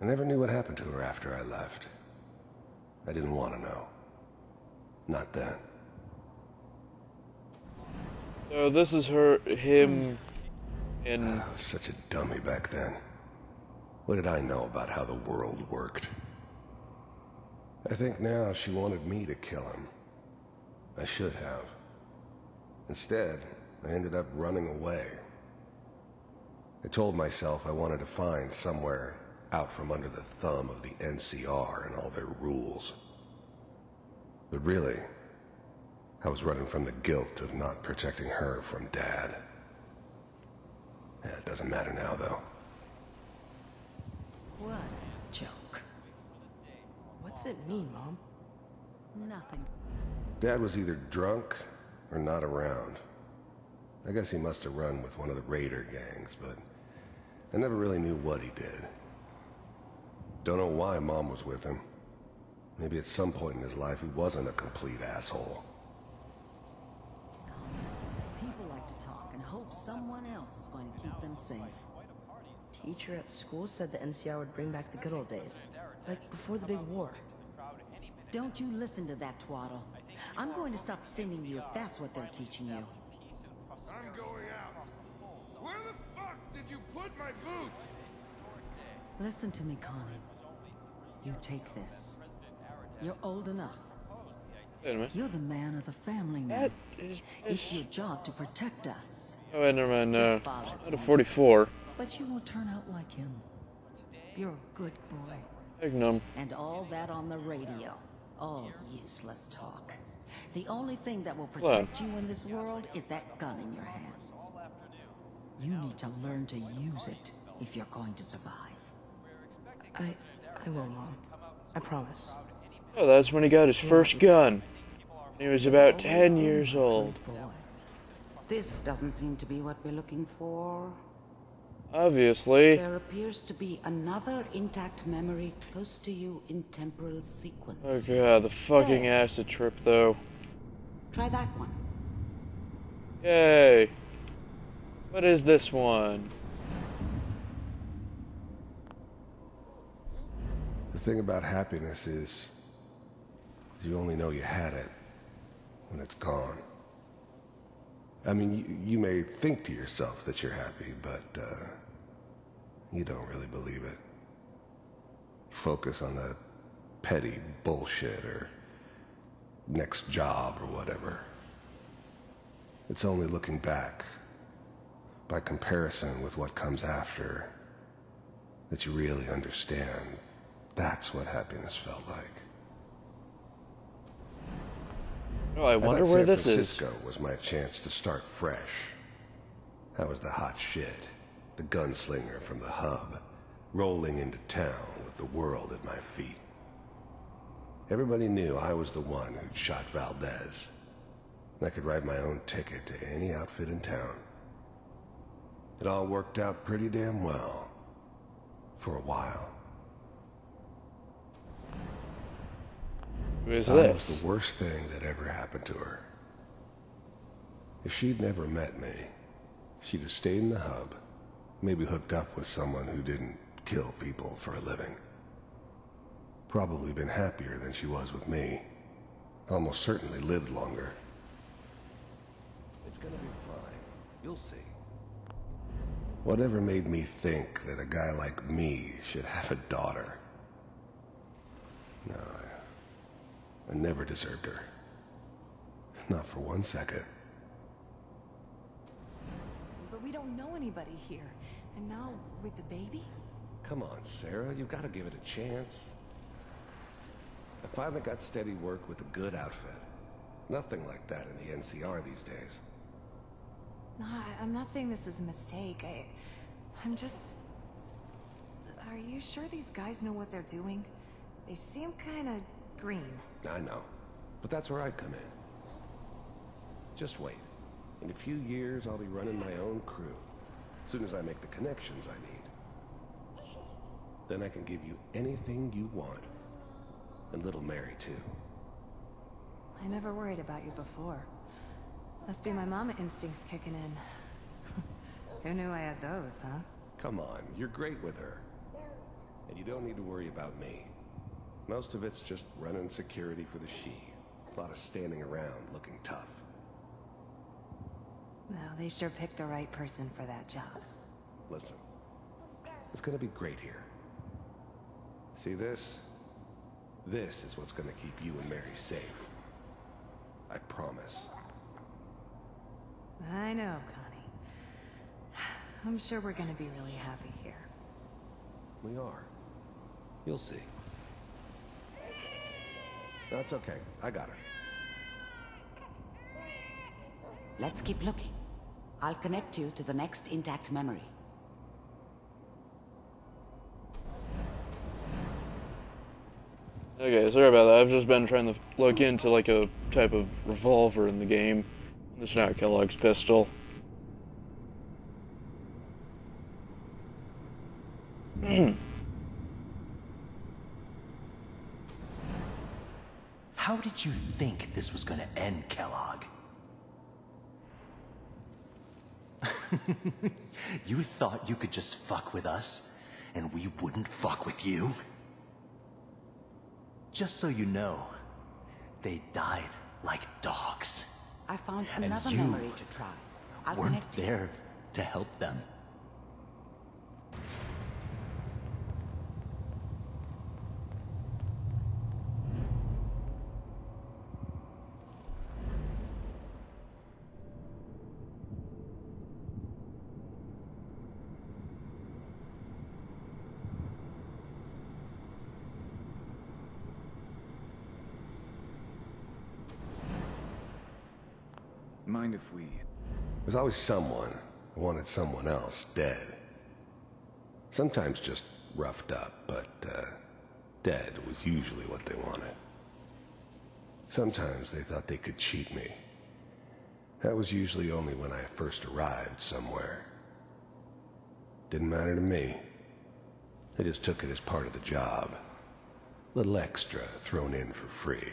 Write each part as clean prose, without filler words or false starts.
I never knew what happened to her after I left. I didn't want to know. Not then. So this is him in... I was such a dummy back then. What did I know about how the world worked? I think now she wanted me to kill him. I should have. Instead, I ended up running away. I told myself I wanted to find somewhere out from under the thumb of the NCR and all their rules. But really, I was running from the guilt of not protecting her from Dad. Yeah, it doesn't matter now, though. What a joke. What's it mean, Mom? Nothing. Dad was either drunk or not around. I guess he must have run with one of the raider gangs, but I never really knew what he did. Don't know why Mom was with him. Maybe at some point in his life he wasn't a complete asshole. People like to talk and hope someone else is going to keep them safe. Teacher at school said the NCR would bring back the good old days. Like before the big war. Don't you listen to that twaddle. I'm going to stop sending you if that's what they're teaching you. I'm going out. Where the fuck did you put my boots? Listen to me, Connie. You take this. You're old enough. Wait a minute. You're the man of the family now. That is... It's your job to protect us. Oh, wait, never mind. Your No. father's Not a 44. But you won't turn out like him. You're a good boy. Ignum. And all that on the radio. All useless talk. The only thing that will protect you in this world is that gun in your hands. You need to learn to use it if you're going to survive. I will, Mom. I promise. Oh, that's when he got his first gun. He was about 10 years old. Boy. This doesn't seem to be what we're looking for. Obviously. There appears to be another intact memory close to you in temporal sequence. Oh god, the fucking acid trip though. Try that one. Yay. What is this one? The thing about happiness is you only know you had it when it's gone. I mean, you may think to yourself that you're happy, but you don't really believe it. Focus on the petty bullshit or next job or whatever. It's only looking back, by comparison with what comes after, that you really understand that's what happiness felt like. Oh, I wonder where this is. San Francisco was my chance to start fresh. I was the hot shit, the gunslinger from the hub, rolling into town with the world at my feet. Everybody knew I was the one who'd shot Valdez, and I could write my own ticket to any outfit in town. It all worked out pretty damn well, for a while. Who is I this? was the worst thing that ever happened to her. If she'd never met me, she'd have stayed in the hub, maybe hooked up with someone who didn't kill people for a living. Probably been happier than she was with me. Almost certainly lived longer. It's gonna be fine. You'll see. Whatever made me think that a guy like me should have a daughter? No, I never deserved her. Not for 1 second. But we don't know anybody here. And now, with the baby? Come on, Sarah, you've got to give it a chance. I finally got steady work with a good outfit. Nothing like that in the NCR these days. No, I'm not saying this was a mistake. I'm just... Are you sure these guys know what they're doing? They seem kind of green. I know, but that's where I come in. Just wait. In a few years, I'll be running my own crew. As soon as I make the connections I need. Then I can give you anything you want. And little Mary, too. I never worried about you before. Must be my mama instincts kicking in. Who knew I had those, huh? Come on, you're great with her. And you don't need to worry about me. Most of it's just running security for the she. A lot of standing around looking tough. Well, they sure picked the right person for that job. Listen, it's gonna be great here. See this? This is what's gonna keep you and Mary safe. I promise. I know, Connie. I'm sure we're gonna be really happy here. We are. You'll see. No, it's okay. I got her. Let's keep looking. I'll connect you to the next intact memory. Okay, sorry about that. I've just been trying to look into like a type of revolver in the game. It's not Kellogg's pistol. How did you think this was gonna end, Kellogg? You thought you could just fuck with us, and we wouldn't fuck with you? Just so you know, they died like dogs. I found And another you memory to try. I'll weren't connect you. there to help them. Mind if we... There's always someone who wanted someone else dead. Sometimes just roughed up, but dead was usually what they wanted. Sometimes they thought they could cheat me. That was usually only when I first arrived somewhere. Didn't matter to me. They just took it as part of the job. Little extra thrown in for free.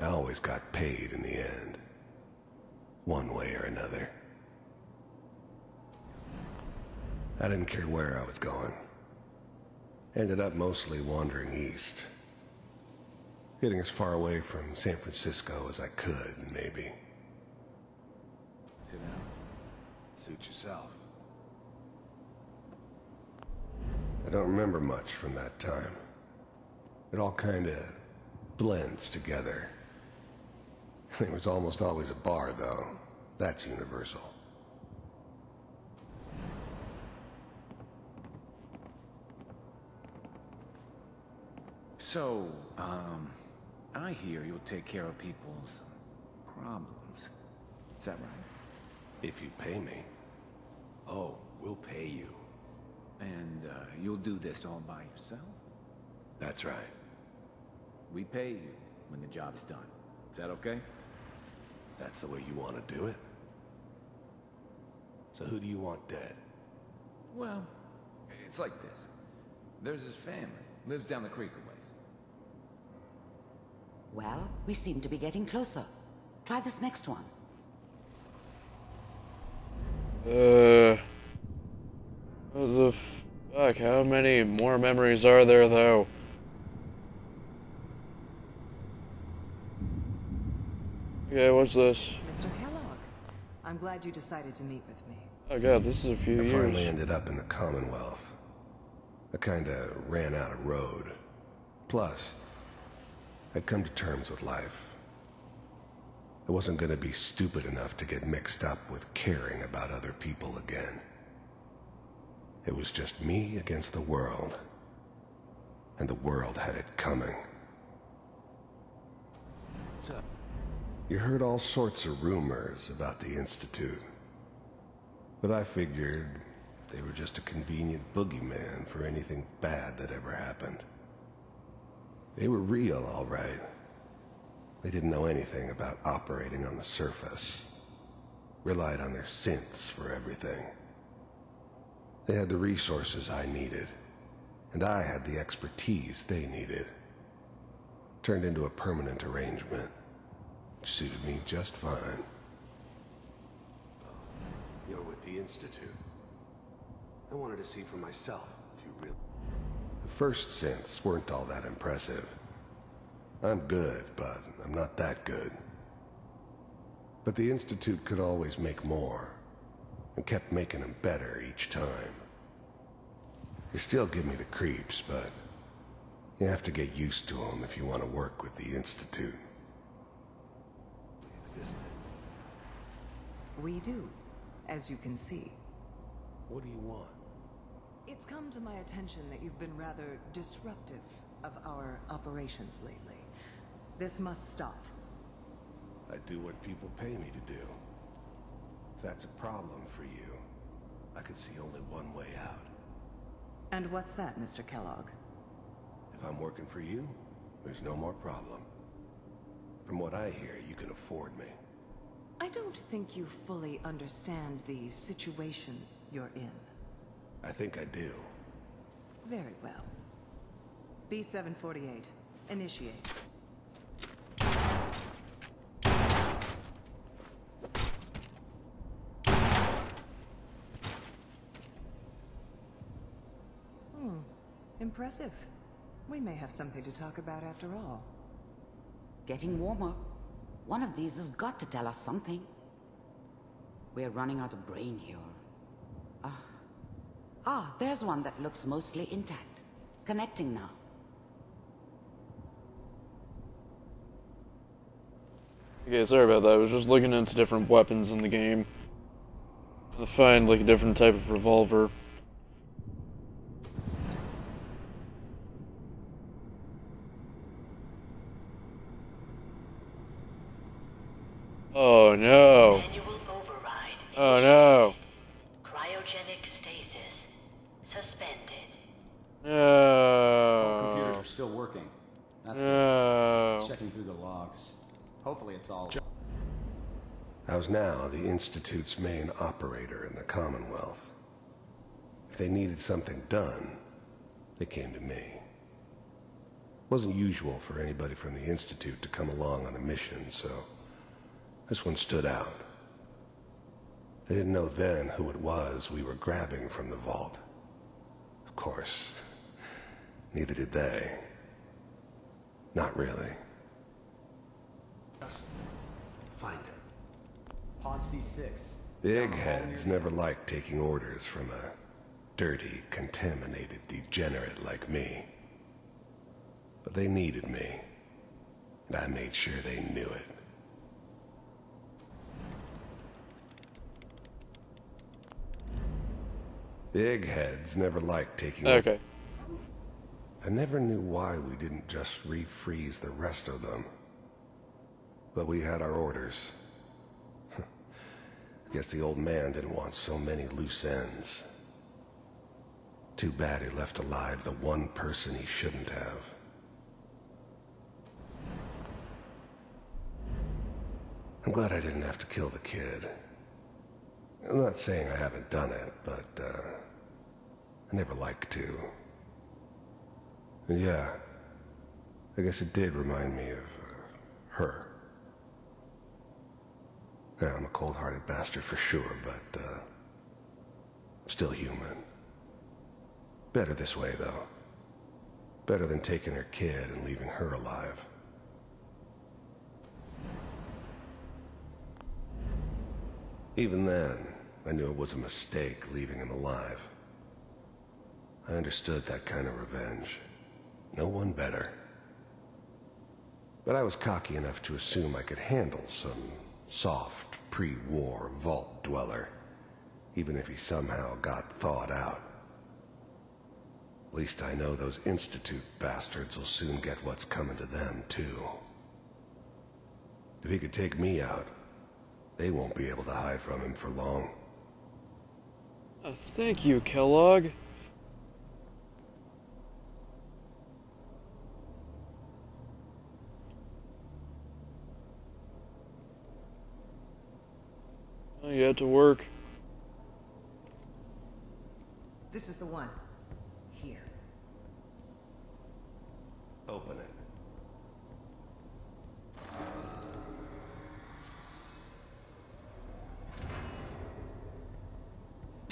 I always got paid in the end. One way or another. I didn't care where I was going. Ended up mostly wandering east. Getting as far away from San Francisco as I could, maybe. Sit down. Suit yourself. I don't remember much from that time. It all kinda blends together. There was almost always a bar, though. That's universal. So, I hear you'll take care of people's problems. Is that right? If you pay me. Oh, we'll pay you. And, you'll do this all by yourself? That's right. We pay you when the job's done. Is that okay? That's the way you want to do it. So who do you want dead? Well, it's like this. There's his family. Lives down the creek a ways. Well, we seem to be getting closer. Try this next one. What the fuck? How many more memories are there, though? Okay, what's this? Mr. Kellogg, I'm glad you decided to meet with me. Oh god, this is a few I years. finally ended up in the Commonwealth. I kinda ran out of road. Plus, I'd come to terms with life. I wasn't gonna be stupid enough to get mixed up with caring about other people again. It was just me against the world. And the world had it coming. You heard all sorts of rumors about the Institute. But I figured they were just a convenient boogeyman for anything bad that ever happened. They were real, all right. They didn't know anything about operating on the surface. Relied on their synths for everything. They had the resources I needed, and I had the expertise they needed. Turned into a permanent arrangement, which suited me just fine. You're with the Institute. I wanted to see for myself if you really... first synths weren't all that impressive. I'm good, but I'm not that good. But the Institute could always make more, and kept making them better each time. They still give me the creeps, but you have to get used to them if you want to work with the Institute. We do, as you can see. What do you want? It's come to my attention that you've been rather disruptive of our operations lately. This must stop. I do what people pay me to do. If that's a problem for you, I could see only one way out. And what's that, Mr. Kellogg? If I'm working for you, there's no more problem. From what I hear, you can afford me. I don't think you fully understand the situation you're in. I think I do. Very well. B-748, initiate. Impressive. We may have something to talk about after all. Getting warmer. One of these has got to tell us something. We're running out of brain here. There's one that looks mostly intact. Connecting now. Okay, sorry about that. I was just looking into different weapons in the game. To find like a different type of revolver. Oh no. Manual override. Oh no. Cryogenic stasis. Suspended. All computers No. are still working. That's No. good. Checking through the logs. Hopefully it's all... I was now the Institute's main operator in the Commonwealth. If they needed something done, they came to me. It wasn't usual for anybody from the Institute to come along on a mission, so this one stood out. I didn't know then who it was we were grabbing from the vault. Of course, neither did they. Not really. Just find him. Pod C6. The eggheads never liked taking orders from a dirty, contaminated degenerate like me. But they needed me, and I made sure they knew it. The eggheads never liked taking Okay. I never knew why we didn't just refreeze the rest of them. But we had our orders. I guess the old man didn't want so many loose ends. Too bad he left alive the one person he shouldn't have. I'm glad I didn't have to kill the kid. I'm not saying I haven't done it, but, I never liked to. And yeah, I guess it did remind me of, her. Yeah, I'm a cold-hearted bastard for sure, but, still human. Better this way, though. Better than taking her kid and leaving her alive. Even then, I knew it was a mistake leaving him alive. I understood that kind of revenge. No one better. But I was cocky enough to assume I could handle some soft, pre-war vault dweller, even if he somehow got thawed out. At least I know those Institute bastards will soon get what's coming to them, too. If he could take me out, they won't be able to hide from him for long. Oh, thank you, Kellogg. Oh, you had to work. This is the one. Here. Open it.